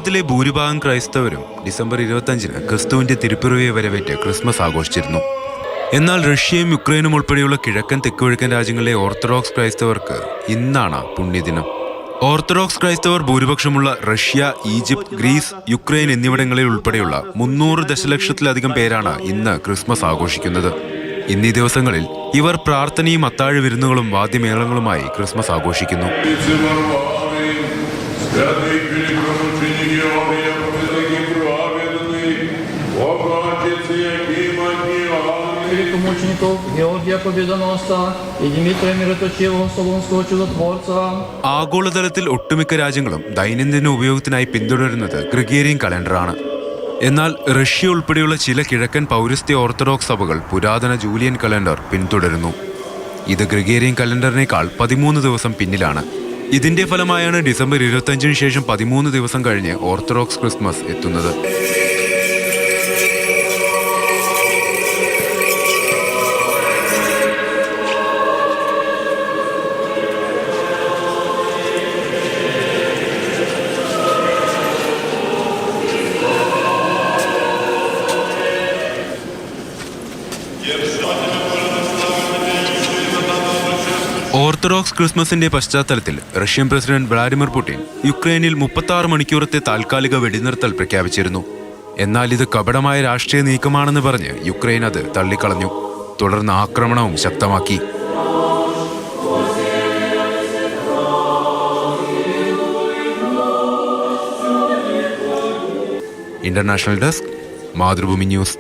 ലോകത്തിലെ ഭൂരിഭാഗം ക്രൈസ്തവരും ഡിസംബർ 25-ന് ക്രിസ്തുവിന്റെ തിരുപ്പിറവിയെ വരവേറ്റ് ക്രിസ്മസ് ആഘോഷിച്ചിരുന്നു. എന്നാൽ റഷ്യയും യുക്രൈനും ഉൾപ്പെടെയുള്ള കിഴക്കൻ തെക്കുകിഴക്കൻ രാജ്യങ്ങളിലെ ഓർത്തഡോക്സ് ക്രൈസ്തവർക്ക് ഇന്നാണ് പുണ്യദിനം. ഓർത്തഡോക്സ് ക്രൈസ്തവർ ഭൂരിപക്ഷമുള്ള റഷ്യ, ഈജിപ്ത്, ഗ്രീസ്, യുക്രൈൻ എന്നിവിടങ്ങളിൽ ഉൾപ്പെടെയുള്ള 300 ദശലക്ഷത്തിലധികം പേരാണ് ഇന്ന് ക്രിസ്മസ് ആഘോഷിക്കുന്നത്. ഇന്നീ ദിവസങ്ങളിൽ ഇവർ പ്രാർത്ഥനയും അത്താഴ വിരുന്നുകളും വാദ്യമേളങ്ങളുമായി ക്രിസ്മസ് ആഘോഷിക്കുന്നു. ആഗോളതലത്തിൽ ഒട്ടുമിക്ക രാജ്യങ്ങളും ദൈനംദിന ഉപയോഗത്തിനായി പിന്തുടരുന്നത് ഗ്രിഗോറിയൻ കലണ്ടറാണ്. എന്നാൽ റഷ്യ ഉൾപ്പെടെയുള്ള ചില കിഴക്കൻ പൗരസ്ത്യ ഓർത്തഡോക്സ് സഭകൾ പുരാതന ജൂലിയൻ കലണ്ടർ പിന്തുടരുന്നു. ഇത് ഗ്രിഗോറിയൻ കലണ്ടറിനേക്കാൾ 13 ദിവസം പിന്നിലാണ്. ഇതിന്റെ ഫലമായാണ് ഡിസംബർ 25-ന് ശേഷം 13 ദിവസം കഴിഞ്ഞ് ഓർത്തഡോക്സ് ക്രിസ്മസ് എത്തുന്നത്. ഓർത്തഡോക്സ് ക്രിസ്മസിന്റെ പശ്ചാത്തലത്തിൽ റഷ്യൻ പ്രസിഡന്റ് വ്ളാഡിമിർ പുടിൻ യുക്രൈനിൽ 36 മണിക്കൂറത്തെ താൽക്കാലിക വെടിനിർത്തൽ പ്രഖ്യാപിച്ചിരുന്നു. എന്നാൽ ഇത് കപടമായ രാഷ്ട്രീയ നീക്കമാണെന്ന് പറഞ്ഞ് യുക്രൈൻ അത് തള്ളിക്കളഞ്ഞു. തുടർന്ന് ആക്രമണവും ശക്തമാക്കി. International desk, Mathrubhumi news.